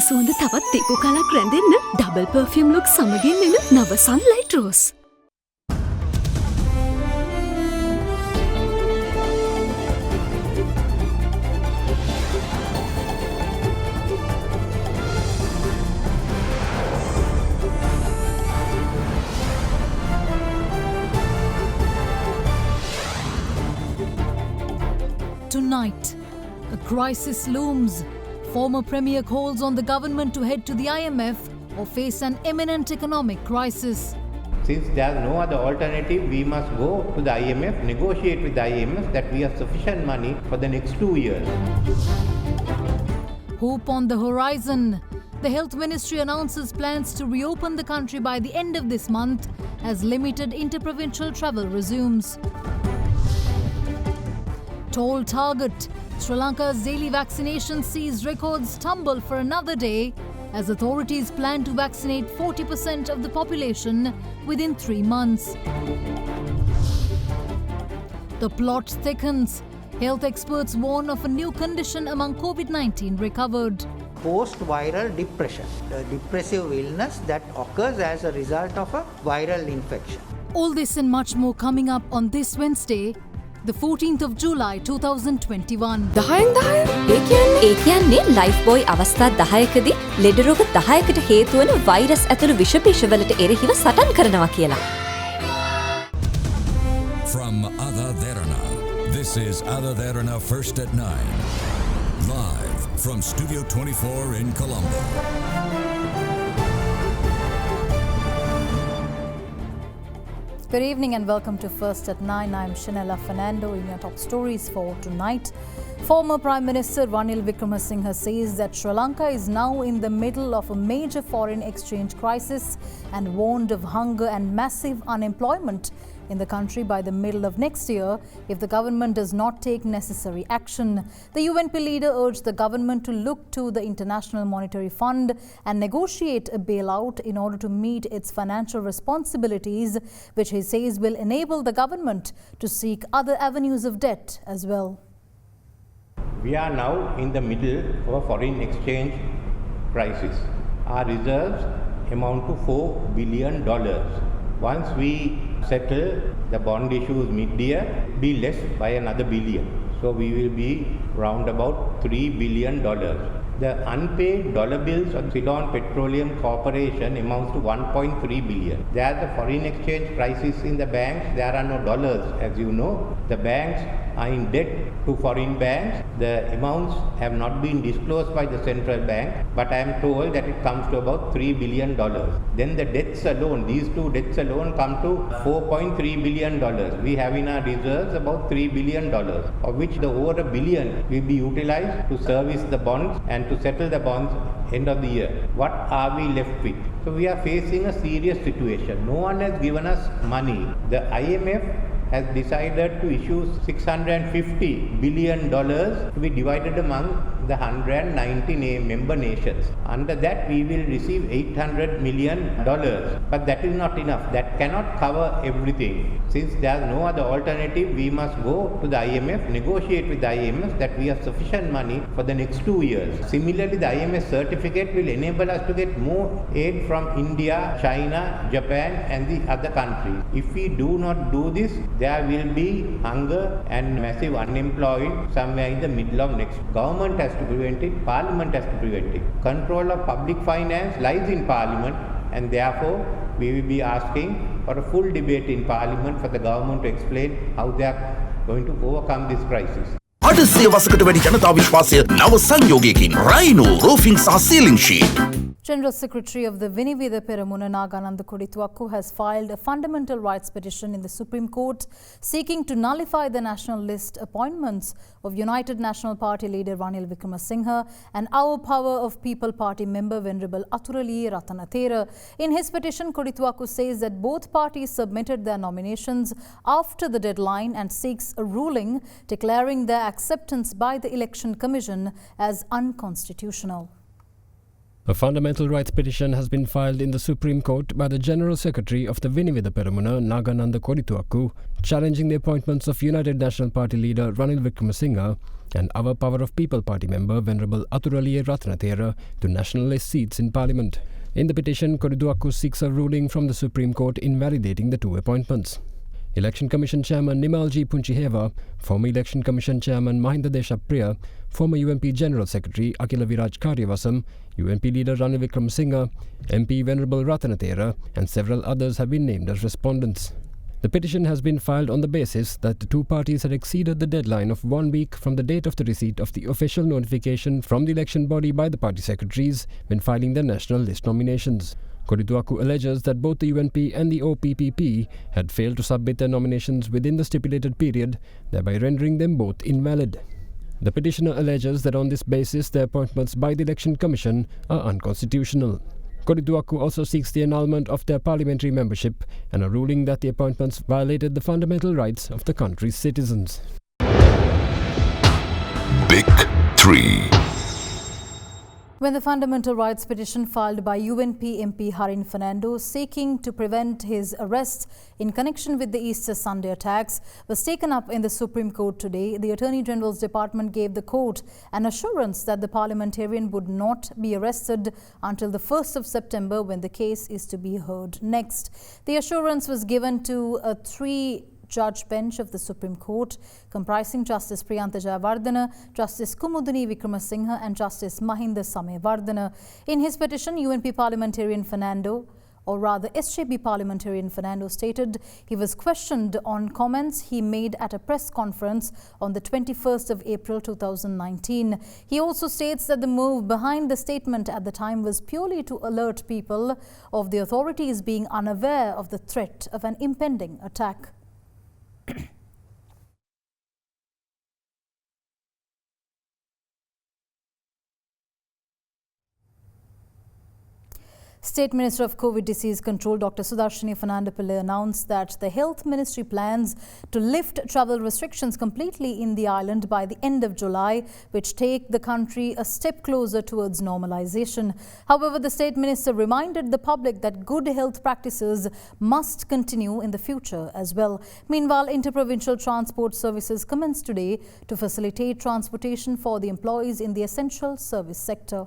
සුවඳ තවත් තිකු කලක් රැඳෙන්න ඩබල් පර්ෆියුම් ලුක් සමගින් එන නව Sunlight rose. Tonight, a crisis looms. Former Premier calls on the government to head to the IMF or face an imminent economic crisis. Since there is no other alternative, we must go to the IMF, negotiate with the IMF that we have sufficient money for the next 2 years. Hope on the horizon. The Health Ministry announces plans to reopen the country by the end of this month as limited interprovincial travel resumes. Tall target. Sri Lanka's daily vaccination sees records tumble for another day as authorities plan to vaccinate 40% of the population within 3 months. The plot thickens. Health experts warn of a new condition among COVID-19 recovered. Post-viral depression, the depressive illness that occurs as a result of a viral infection. All this and much more coming up on this Wednesday, the 14th of July 2021. ඒ කියන්නේ life boy අවස්ථා 10කදී ලෙඩ රෝග 10කට හේතු වන virus ඇතුළු විෂ බීජවලට එරෙහිව සටන් කරනවා කියලා. From AdaDerana, this is AdaDerana First at 9. Live from Studio 24 in Colombo. Good evening and welcome to First at 9. I'm Shanella Fernando in your top stories for tonight. Former Prime Minister Ranil Wickremesinghe says that Sri Lanka is now in the middle of a major foreign exchange crisis and warned of hunger and massive unemployment in the country by the middle of next year if the government does not take necessary action. The UNP leader urged the government to look to the International Monetary Fund and negotiate a bailout in order to meet its financial responsibilities, which he says will enable the government to seek other avenues of debt as well. We are now in the middle of a foreign exchange crisis. Our reserves amount to $4 billion. Once we settle the bond issues mid-year, be less by another billion. So we will be round about $3 billion. The unpaid dollar bills of Ceylon Petroleum Corporation amounts to 1.3 billion. There is a foreign exchange crisis in the banks. There are no dollars, as you know. The banks are in debt to foreign banks. The amounts have not been disclosed by the central bank, but I am told that it comes to about $3 billion. Then the debts alone, these two debts alone come to $4.3 billion. We have in our reserves about $3 billion, of which the over $1 billion will be utilized to service the bonds and to settle the bonds end of the year. What are we left with? So we are facing a serious situation. No one has given us money. The IMF has decided to issue $650 billion to be divided among the 190 member nations. Under that, we will receive $800 million. But that is not enough. That cannot cover everything. Since there is no other alternative, we must go to the IMF, negotiate with the IMF that we have sufficient money for the next 2 years. Similarly, the IMF certificate will enable us to get more aid from India, China, Japan and the other countries. If we do not do this, there will be hunger and massive unemployment somewhere in the middle of next. Government has to prevent it, Parliament has to prevent it. Control of public finance lies in Parliament, and therefore we will be asking for a full debate in Parliament for the government to explain how they are going to overcome this crisis. අඩසිය වසකට වැඩි ජනතා විශ්වාසය නව සංයෝගයකින් Rhino රෝෆිං සහ සීලිං sheet. General Secretary of the Vinivida Peramuna Nagananda Kodituakku has filed a fundamental rights petition in the Supreme Court seeking to nullify the national list appointments of United National Party leader Ranil Wickremesinghe and Our Power of People Party member Venerable Aturali Ratanathera. In his petition, Kodituakku says that both parties submitted their nominations after the deadline and seeks a ruling declaring their acceptance by the Election Commission as unconstitutional. A fundamental rights petition has been filed in the Supreme Court by the General Secretary of the Vinivida Peramuna, Nagananda Kodituakku, challenging the appointments of United National Party leader Ranil Wickremesinghe and our Power of People Party member Venerable Athuraliya Ratanathera to nationalist seats in Parliament. In the petition, Kodituakku seeks a ruling from the Supreme Court invalidating the two appointments. Election Commission Chairman Nimalji Punchiheva, former Election Commission Chairman Mahinda Deshapriya, former UNP General Secretary Akila Viraj Karyavasam, UNP leader Ranil Wickremesinghe, MP Venerable Ratanathera and several others have been named as respondents. The petition has been filed on the basis that the two parties had exceeded the deadline of 1 week from the date of the receipt of the official notification from the election body by the party secretaries when filing their national list nominations. Kodituakku alleges that both the UNP and the OPPP had failed to submit their nominations within the stipulated period, thereby rendering them both invalid. The petitioner alleges that on this basis their appointments by the Election Commission are unconstitutional. Kodituakku also seeks the annulment of their parliamentary membership and a ruling that the appointments violated the fundamental rights of the country's citizens. Big 3. When the fundamental rights petition filed by UNP MP Harin Fernando seeking to prevent his arrest in connection with the Easter Sunday attacks was taken up in the Supreme Court today, the Attorney General's Department gave the court an assurance that the parliamentarian would not be arrested until the 1st of September when the case is to be heard next. The assurance was given to a three-judge bench of the Supreme Court, comprising Justice Priyantha Jayawardena, Justice Kumudini Wickremesinghe and Justice Mahinda Samewardena. In his petition, UNP parliamentarian Fernando, or rather SJB parliamentarian Fernando, stated he was questioned on comments he made at a press conference on the 21st of April 2019. He also states that the move behind the statement at the time was purely to alert people of the authorities being unaware of the threat of an impending attack. State Minister of COVID Disease Control Dr. Sudarshini Fernandapillai announced that the Health Ministry plans to lift travel restrictions completely in the island by the end of July, which take the country a step closer towards normalization. However, the State Minister reminded the public that good health practices must continue in the future as well. Meanwhile, interprovincial transport services commenced today to facilitate transportation for the employees in the essential service sector.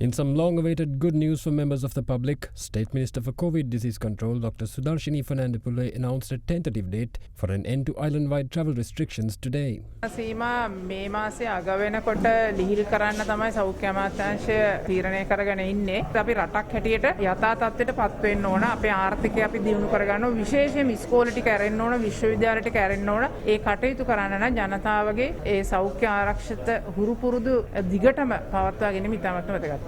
In some long-awaited good news for members of the public, State Minister for COVID Disease Control Dr. Sudarshini Fernandapillai announced a tentative date for an end to island-wide travel restrictions today. සීමා මේ මාසේ අග වෙනකොට ලිහිල් කරන්න තමයි සෞඛ්‍ය අමාත්‍යාංශය තීරණය කරගෙන ඉන්නේ. අපි රටක් හැටියට යථා තත්ත්වයට පත් වෙන්න ඕන. අපේ ආර්ථිකය අපි දියුණු කරගන්න ඕන. විශේෂයෙන් ඉස්කෝල ටික ඇරෙන්න ඕන, විශ්වවිද්‍යාල ටික ඇරෙන්න ඕන. ඒ කටයුතු කරන්න නම් ජනතාවගේ ඒ සෞඛ්‍ය ආරක්ෂිත හුරු පුරුදු දිගටම පවත්වා ගැනීම ඉතාමත් වැදගත්.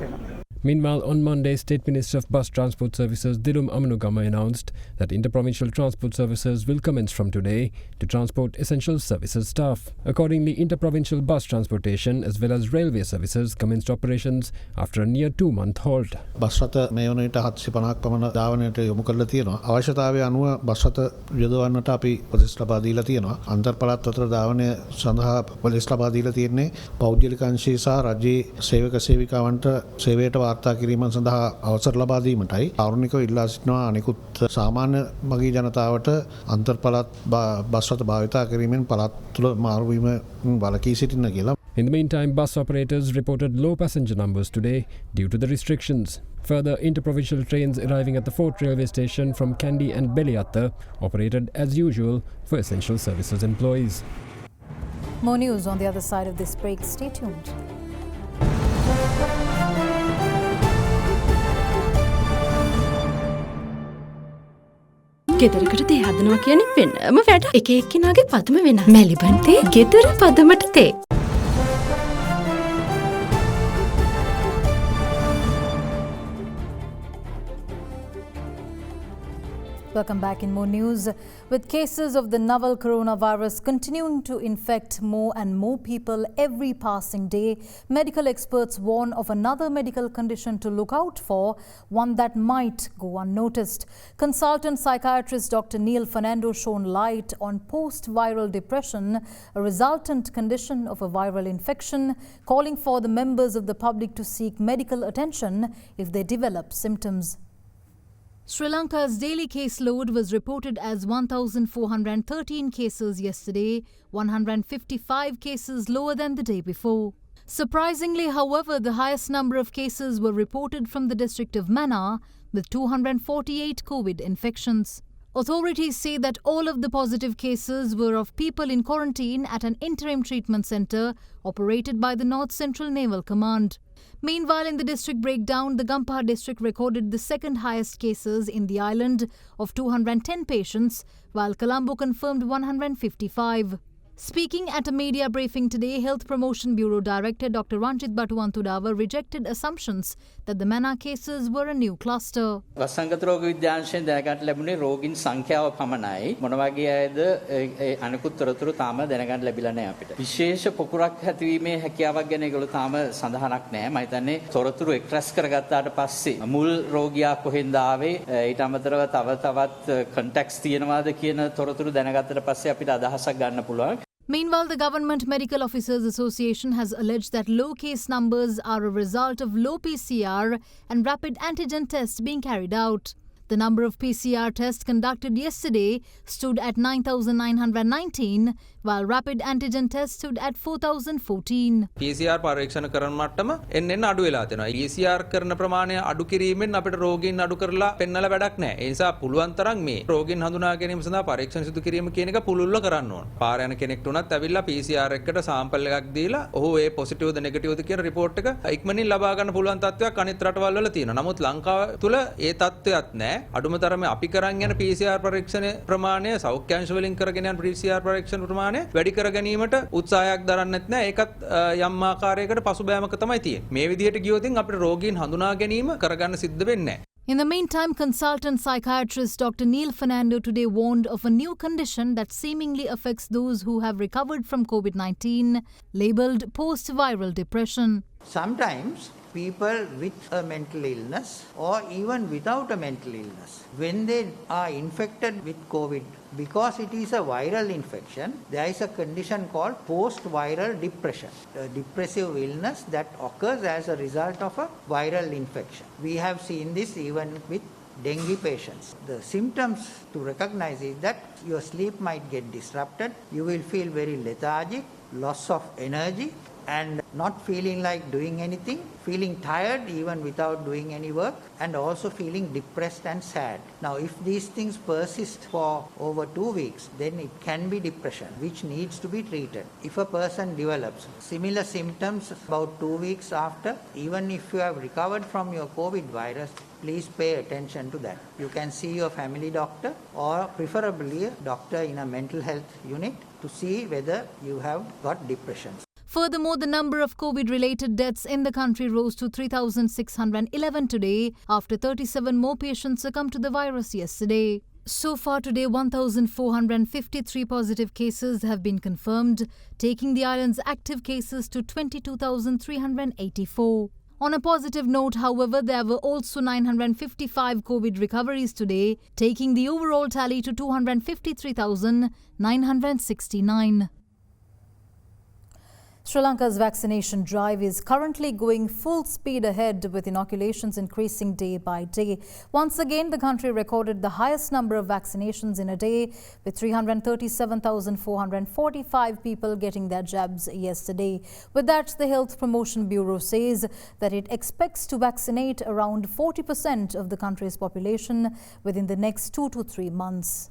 Meanwhile, on Monday, State Minister of Bus Transport Services Dilum Amanugama announced that interprovincial transport services will commence from today to transport essential services staff. Accordingly, interprovincial bus transportation as well as railway services commenced operations after a near 2-month halt. Bus රථ මේ වන විට 750ක් පමණ ධාවනයට යොමු කරලා තියෙනවා. අවශ්‍යතාවය අනුව බස් රථ යොදවන්නට අපි උපදෙස් ලබා දීලා තියෙනවා. අන්තර් පළාත් අතර ධාවනය සඳහා උපදෙස් ලබා දීලා තියෙන්නේ පෞද්ගලික අංශය සහ රජයේ සේවක සේවිකාවන්ට සේවයට වාර්තා කිරීම සඳහා අවසර ලබා දීමටයි. ආරණිකව ඉල්ලා සිටිනවා අනිකුත් සාමාන්‍ය මගී ජනතාවට අන්තර් පළාත් බස් රථ භාවිතා කිරීමෙන් පළාත් තුළ මාරු වීම වළකී සිටින්න කියලා. In the meantime, bus operators reported low passenger numbers today due to the restrictions. Further, interprovincial trains arriving at the Fort Railway Station from Kandy and Beliatta operated as usual for essential services employees. More news on the other side of this break. Stay tuned. ගෙදරකට තේ හදනවා කියන්නේ වෙනම වැඩ. එක එක්කිනාගේ පදම වෙනස්. මැලිබන් තේ ගෙදර පදමට තේ. Welcome back in more news. With cases of the novel coronavirus continuing to infect more and more people every passing day, medical experts warn of another medical condition to look out for, one that might go unnoticed. Consultant psychiatrist Dr. Neil Fernando shone light on post-viral depression, a resultant condition of a viral infection, calling for the members of the public to seek medical attention if they develop symptoms. Sri Lanka's daily caseload was reported as 1,413 cases yesterday, 155 cases lower than the day before. Surprisingly, however, the highest number of cases were reported from the district of Mannar, with 248 COVID infections. Authorities say that all of the positive cases were of people in quarantine at an interim treatment centre operated by the North Central Naval Command. Meanwhile, in the district breakdown, the Gampaha district recorded the second highest cases in the island of 210 patients, while Colombo confirmed 155. Speaking at a media briefing today, Health Promotion Bureau Director Dr. Ranjit Batuwantudava rejected assumptions that the Mannar cases were a new cluster. වසංගත රෝග විද්‍යාංශයෙන් දැනගන්න ලැබුණේ රෝගීන් සංඛ්‍යාව පමණයි. මොන වගේ අයද අනිකුත් තොරතුරු තාම දැනගන්න ලැබිලා නැහැ අපිට. විශේෂ පොකුරක් ඇතිවීමේ හැකියාවක් ගැන ඒගොල්ලෝ තාම සඳහනක් නැහැ. මම හිතන්නේ තොරතුරු එක්රැස් කරගත්තාට පස්සේ මුල් රෝගියා කොහෙන්ද ආවේ ඊට අමතරව තවත් කන්ටැක්ට්ස් තියෙනවාද කියන තොරතුරු දැනගත්තට පස්සේ අපිට අදහසක් ගන්න පුළුවන්. Meanwhile, the Government Medical Officers Association has alleged that low case numbers are a result of low PCR and rapid antigen tests being carried out. The number of PCR tests conducted yesterday stood at 9,919, while rapid antigen tests stood at 4,014. PCR පරීක්ෂණ කරන මට්ටම එන්න අඩු වෙලා තියෙනවා. PCR කරන ප්‍රමාණය අඩු කිරීමෙන් අපිට රෝගීන් අඩු කරලා පෙන්නලා වැඩක් නැහැ. ඒ නිසා පුළුවන් තරම් මේ රෝගීන් හඳුනා ගැනීම සඳහා පරීක්ෂණ සිදු කිරීම කියන එක පුළුල්ව කරන්න ඕන. පාර යන කෙනෙක්ට උනත් ඇවිල්ලා PCR එකකට සාම්පල් එකක් දීලා ඔහු ඒ පොසිටිව්ද නෙගටිව්ද කියන report එක ඉක්මනින් ලබා ගන්න පුළුවන් තත්ත්වයක් අනිත් රටවල් වල තියෙනවා. නමුත් ලංකාව තුල ඒ තත්ත්වයක් නැහැ. අඩුම තරමේ අපි කරන් යන PCR පරීක්ෂණ ප්‍රමාණය සෞඛ්‍යාංශ වලින් කරගෙන යන PCR පරීක්ෂණ ප්‍රමාණය වැඩි කර ගැනීමට උත්සාහයක් දරන්නෙත් නැහැ. ඒකත් යම් ආකාරයකට පසුබෑමක තමයි තියෙන්නේ. මේ විදිහට ගියොතින් අපිට රෝගීන් හඳුනා ගැනීම කරගන්න සිද්ධ වෙන්නේ නැහැ. In the meantime, consultant psychiatrist Dr. Neil Fernando today warned of a new condition that seemingly affects those who have recovered from COVID-19, labelled post-viral depression. Sometimes people with a mental illness or even without a mental illness, when they are infected with COVID, because it is a viral infection, there is a condition called post-viral depression, a depressive illness that occurs as a result of a viral infection. We have seen this even with dengue patients. The symptoms to recognize is that your sleep might get disrupted, you will feel very lethargic, loss of energy, and not feeling like doing anything, feeling tired even without doing any work, and also feeling depressed and sad. Now, if these things persist for over 2 weeks, then it can be depression, which needs to be treated. If a person develops similar symptoms about 2 weeks after, even if you have recovered from your COVID virus, please pay attention to that. You can see your family doctor or preferably a doctor in a mental health unit to see whether you have got depression. Furthermore, the number of COVID-related deaths in the country rose to 3,611 today after 37 more patients succumbed to the virus yesterday. So far today, 1,453 positive cases have been confirmed, taking the island's active cases to 22,384. On a positive note, however, there were also 955 COVID recoveries today, taking the overall tally to 253,969. Sri Lanka's vaccination drive is currently going full speed ahead, with inoculations increasing day by day. Once again, the country recorded the highest number of vaccinations in a day, with 337,445 people getting their jabs yesterday. With that, the Health Promotion Bureau says that it expects to vaccinate around 40% of the country's population within the next 2 to 3 months.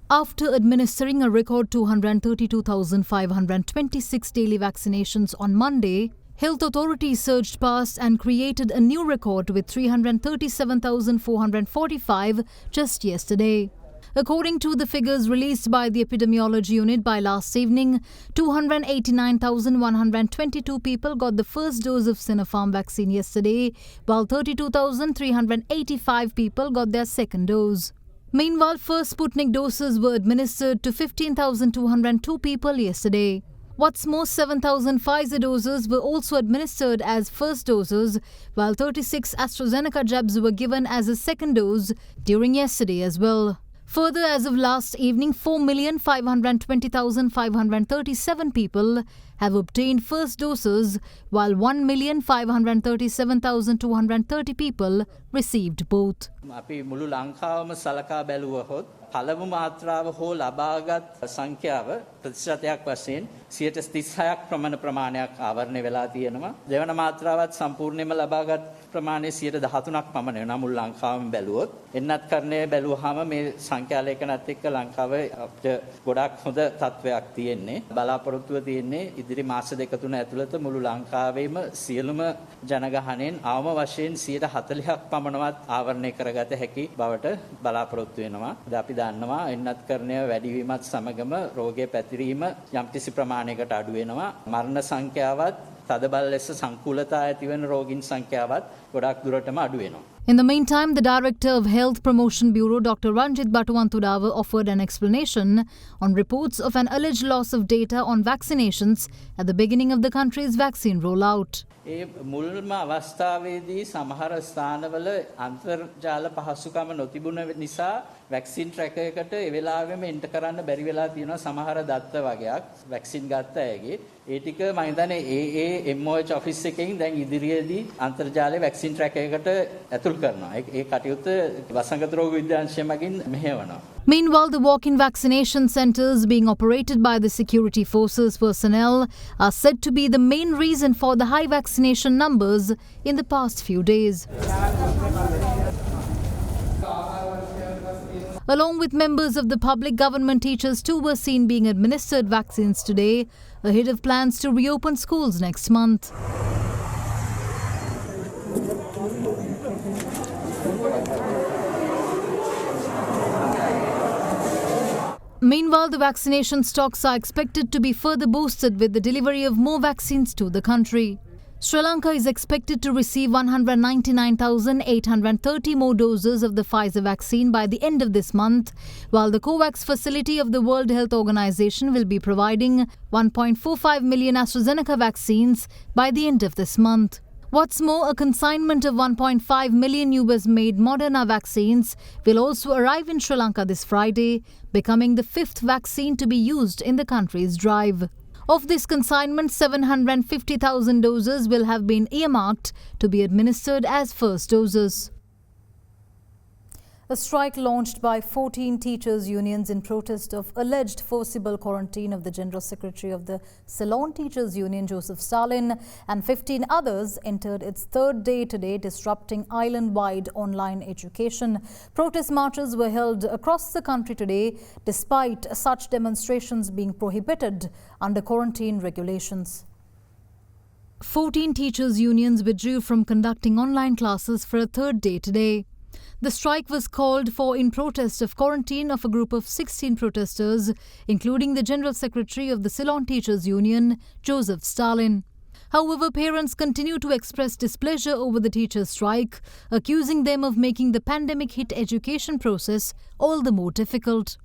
After administering a record 232,526 daily vaccinations on Monday, health authorities surged past and created a new record with 337,445 just yesterday. According to the figures released by the Epidemiology Unit by last evening, 289,122 people got the first dose of Sinopharm vaccine yesterday, while 32,385 people got their second dose. Meanwhile, first Sputnik doses were administered to 15,202 people yesterday. What's more, 7,000 Pfizer doses were also administered as first doses, while 36 AstraZeneca jabs were given as a second dose during yesterday as well. Further, as of last evening, 4,520,537 people have obtained first doses, while 1,537,230 people received both. අපි මුළු ලංකාවම සලකා බැලුවහොත් පළමු මාත්‍රාව හෝ ලබාගත් සංඛ්‍යාව ප්‍රතිශතයක් වශයෙන් 36ක් ප්‍රමාණයක් ආවරණය වෙලා තියෙනවා. දෙවන මාත්‍රාවත් සම්පූර්ණයෙන්ම ලබාගත් ප්‍රමාණය 13ක් පමණ වෙනවා මුළු ලංකාවම බැලුවොත්. එන්නත් කරන්නේ බැලුවාම මේ සංඛ්‍යා ලේඛනත් එක්ක ලංකාවේ අපිට ගොඩක් හොඳ තත්වයක් තියෙන්නේ. බලාපොරොත්තුව තියෙන්නේ ඉදිරි මාස දෙක තුන ඇතුළත මුළු ලංකාවේම සියලුම ජනගහනයෙන් අවම වශයෙන් 40ක් පමණවත් ආවරණය කරගත හැකි බවට බලාපොරොත්තු වෙනවා. අපි දන්නවා එන්නත් කරණය වැඩි වීමත් සමගම රෝගය පැතිරීම යම්කිසි ප්‍රමාණයකට අඩු වෙනවා. මරණ සංඛ්‍යාවත් තදබල ලෙස සංකූලතා ඇති වෙන රෝගීන් සංඛ්‍යාවත් ගොඩක් දුරටම අඩු වෙනවා. In the meantime, the Director of Health Promotion Bureau, Dr. Ranjit Batuwantudava, offered an explanation on reports of an alleged loss of data on vaccinations at the beginning of the country's vaccine rollout. ඒ මුල්ම අවස්ථාවේදී සමහර ස්ථානවල අන්තර්ජාල පහසුකම නොතිබුණ නිසා vaccine tracker එකට ඒ වෙලාවෙම enter කරන්න බැරි වෙලා තියෙනවා සමහර දත්ත වගේක් වැක්සින් ගත්ත අයගේ. ඒ ටික මම හිතන්නේ ඒ MOH ඔෆිස් එකෙන් දැන් ඉදිරියේදී අන්තර්ජාලයේ වැක්සින් ට්‍රැකර් එකට ඇතුල් කරනවා. ඒ කටයුත්ත වසංගත රෝග විද්‍යාංශය මගින් මෙහෙයවනවා. Meanwhile, the walk-in vaccination centres being operated by the security forces personnel are said to be the main reason for the high vaccination numbers in the past few days. Along with members of the public, government teachers too were seen being administered vaccines today, ahead of plans to reopen schools next month. Meanwhile, the vaccination stocks are expected to be further boosted with the delivery of more vaccines to the country. Sri Lanka is expected to receive 199,830 more doses of the Pfizer vaccine by the end of this month, while the COVAX facility of the World Health Organization will be providing 1.45 million AstraZeneca vaccines by the end of this month. What's more, a consignment of 1.5 million US-made Moderna vaccines will also arrive in Sri Lanka this Friday, becoming the 5th vaccine to be used in the country's drive. Of this consignment, 750,000 doses will have been earmarked to be administered as first doses. A strike launched by 14 teachers' unions in protest of alleged forcible quarantine of the General Secretary of the Ceylon Teachers' Union, Joseph Stalin, and 15 others entered its third day today, disrupting island-wide online education. Protest marches were held across the country today, despite such demonstrations being prohibited under quarantine regulations. 14 teachers' unions withdrew from conducting online classes for a third day today. The strike was called for in protest of quarantine of a group of 16 protesters, including the General Secretary of the Ceylon Teachers Union, Joseph Stalin. However, parents continue to express displeasure over the teachers' strike, accusing them of making the pandemic-hit education process all the more difficult.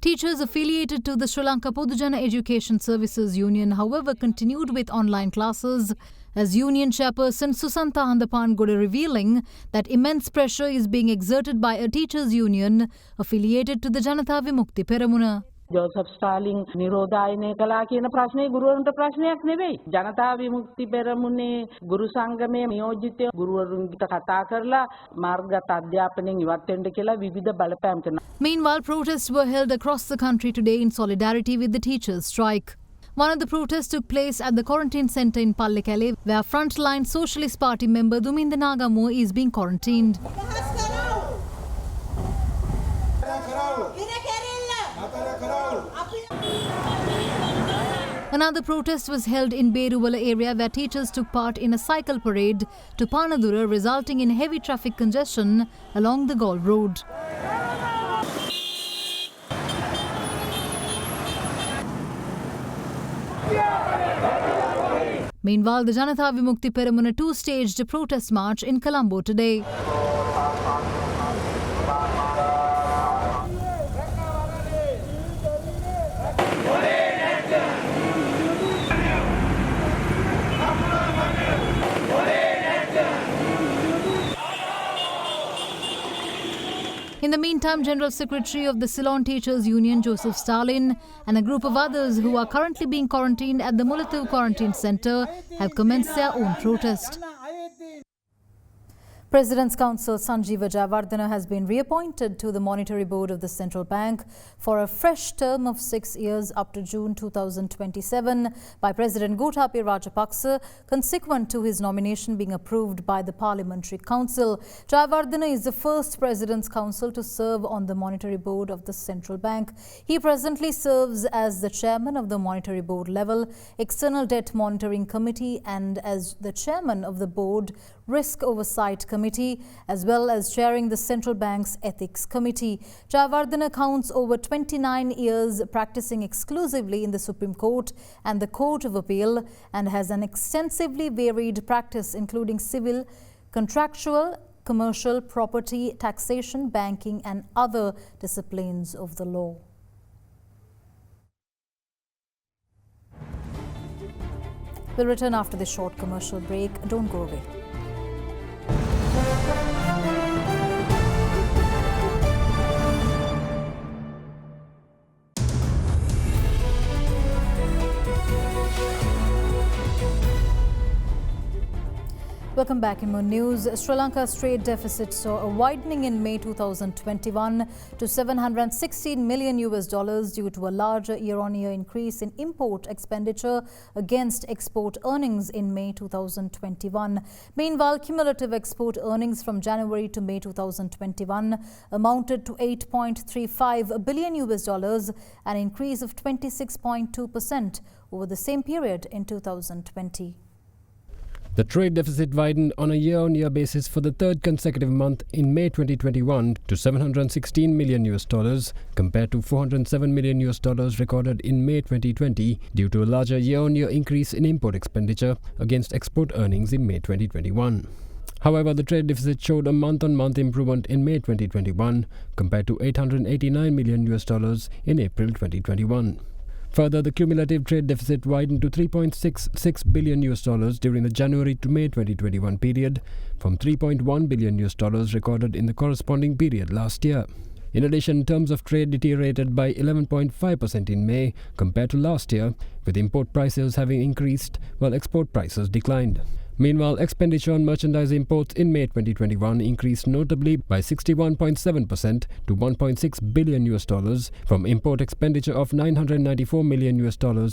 Teachers affiliated to the Sri Lanka Podujana Education Services Union, however, continued with online classes, as Union Chairperson Susantha Handapangode revealing that immense pressure is being exerted by a teachers' union affiliated to the Janatha Vimukti Peramuna. Joseph Stalin නිරෝධායනය කළා කියන ප්‍රශ්නේ ගුරුවරුන්ට ප්‍රශ්නයක් නෙවෙයි. ජනතා විමුක්ති පෙරමුණේ ගුරු සංගමයේ නියෝජිත ගුරුවරුන්ට කතා කරලා මාර්ගගත අධ්‍යාපනයෙන් ඉවත් වෙන්න කියලා විවිධ බලපෑම් කරනවා. Meanwhile, protests were held across the country today in solidarity with the teachers' strike. One of the protests took place at the quarantine centre in Pallekele, where frontline Socialist Party member Duminda Nagamu is being quarantined. Another protest was held in Beruwala area, where teachers took part in a cycle parade to Panadura, resulting in heavy traffic congestion along the Gaul Road. Meanwhile, the Janatha Vimukti Peramuna too staged a protest march in Colombo today. the meantime, General Secretary of the Ceylon Teachers Union, Joseph Stalin, and a group of others who are currently being quarantined at the Mulatu Quarantine Centre have commenced their own protest. President's Counsel Sanjeeva Jayawardena has been reappointed to the Monetary Board of the Central Bank for a fresh term of 6 years up to June 2027 by President Gotabaya Rajapaksa, consequent to his nomination being approved by the Parliamentary Council. Jayawardena is the first President's Counsel to serve on the Monetary Board of the Central Bank. He presently serves as the Chairman of the Monetary Board level External Debt Monitoring Committee and as the Chairman of the Board Risk Oversight Committee, as well as chairing the Central Bank's Ethics Committee. Jayawardena counts over 29 years practicing exclusively in the Supreme Court and the Court of Appeal and has an extensively varied practice including civil, contractual, commercial, property, taxation, banking and other disciplines of the law. We'll return after this short commercial break. Don't go away. Welcome back in more news. Sri Lanka's trade deficit saw a widening in May 2021 to $716 million due to a larger year-on-year increase in import expenditure against export earnings in May 2021. Meanwhile, cumulative export earnings from January to May 2021 amounted to $8.35 billion, an increase of 26.2% over the same period in 2020. The trade deficit widened on a year-on-year basis for the third consecutive month in May 2021 to $716 million compared to $407 million recorded in May 2020 due to a larger year-on-year increase in import expenditure against export earnings in May 2021. However, the trade deficit showed a month-on-month improvement in May 2021 compared to $889 million in April 2021. Further, the cumulative trade deficit widened to $3.66 billion during the January to May 2021 period from $3.1 billion recorded in the corresponding period last year. In addition, terms of trade deteriorated by 11.5% in May compared to last year, with import prices having increased while export prices declined. Meanwhile, expenditure on merchandise imports in May 2021 increased notably by 61.7% to $1.6 billion from import expenditure of $994 million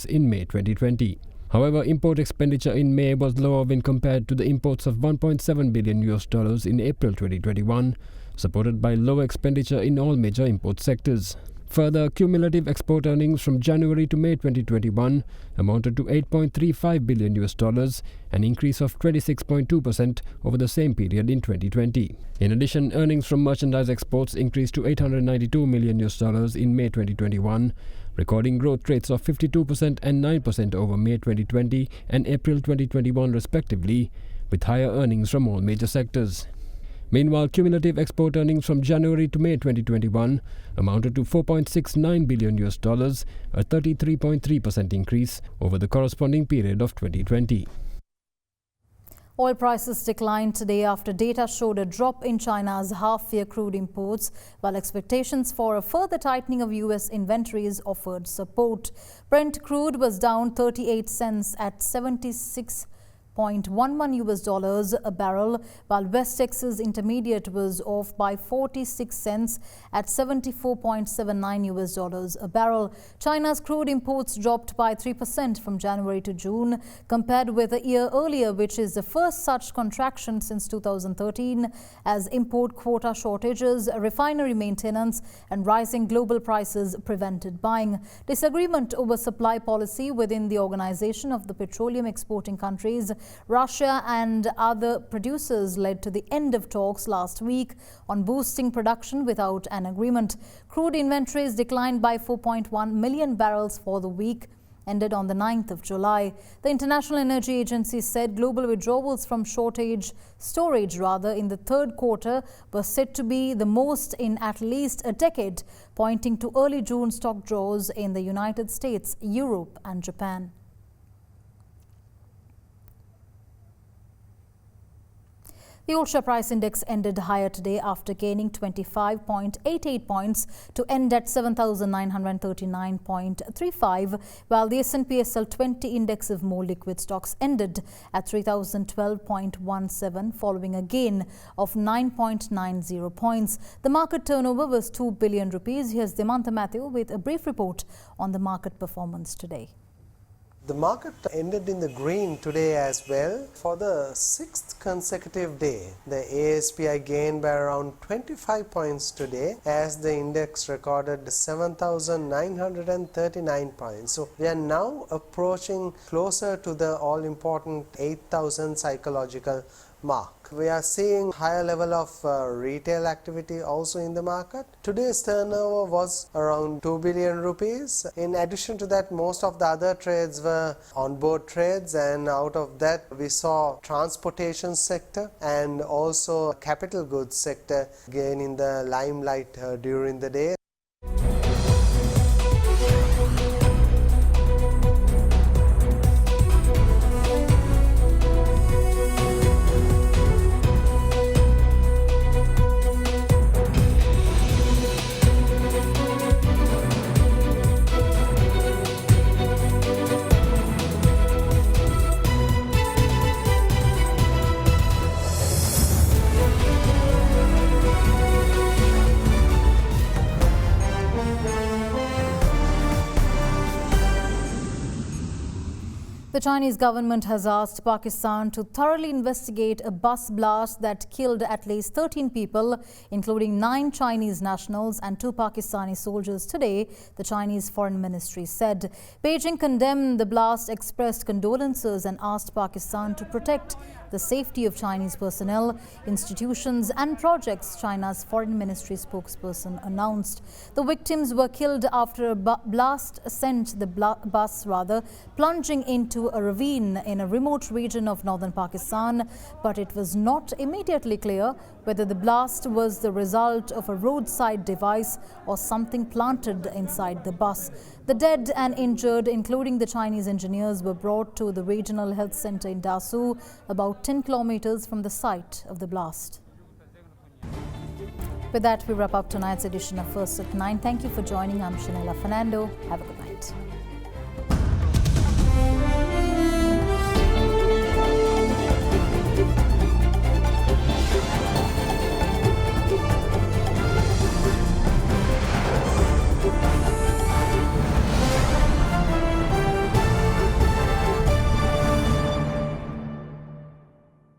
in May 2020. However, import expenditure in May was lower when compared to the imports of $1.7 billion in April 2021, supported by lower expenditure in all major import sectors. Further, cumulative export earnings from January to May 2021 amounted to $8.35 billion, an increase of 26.2% over the same period in 2020. In addition, earnings from merchandise exports increased to $892 million in May 2021, recording growth rates of 52% and 9% over May 2020 and April 2021 respectively, with higher earnings from all major sectors. Meanwhile, cumulative export earnings from January to May 2021 amounted to $4.69 billion, a 33.3% increase over the corresponding period of 2020. Oil prices declined today after data showed a drop in China's half-year crude imports, while expectations for a further tightening of U.S. inventories offered support. Brent crude was down 38 cents at $76.11 a barrel, while West Texas Intermediate was off by 46 cents at $74.79 a barrel. China's crude imports dropped by 3% from January to June compared with a year earlier, which is the first such contraction since 2013, as import quota shortages, refinery maintenance and rising global prices prevented buying. Disagreement over supply policy within the Organization of the Petroleum Exporting Countries, Russia and other producers led to the end of talks last week on boosting production without an agreement. Crude inventories declined by 4.1 million barrels for the week ended on the 9th of July. The International Energy Agency said global withdrawals from storage in the third quarter were said to be the most in at least a decade, pointing to early June stock draws in the United States, Europe and Japan. The all-share price index ended higher today after gaining 25.88 points to end at 7,939.35, while the S&P/SL 20 index of more liquid stocks ended at 3,012.17, following a gain of 9.90 points. The market turnover was 2 billion rupees. Here's Demanta Matthew with a brief report on the market performance today. The market ended in the green today as well for the 6th consecutive day. The ASPI gained by around 25 points today as the index recorded 7,939 points. So we are now approaching closer to the all-important 8,000 psychological mark. We are seeing higher level of retail activity also in the market. Today's turnover was around 2 billion rupees. In addition to that, most of the other trades were on-board trades, and out of that we saw transportation sector and also capital goods sector gain in the limelight during the day. The Chinese government has asked Pakistan to thoroughly investigate a bus blast that killed at least 13 people, including 9 Chinese nationals and 2 Pakistani soldiers today, the Chinese Foreign Ministry said. Beijing condemned the blast, expressed condolences and asked Pakistan to protect the safety of Chinese personnel, institutions and projects, China's Foreign Ministry spokesperson announced. The victims were killed after a blast sent the bus plunging into a ravine in a remote region of northern Pakistan, but it was not immediately clear whether the blast was the result of a roadside device or something planted inside the bus. The dead and injured, including the Chinese engineers, were brought to the regional health center in Dasu, about 10 kilometers from the site of the blast. With that, we wrap up tonight's edition of First at 9. Thank you for joining. I'm Shanela Fernando. Have a good night.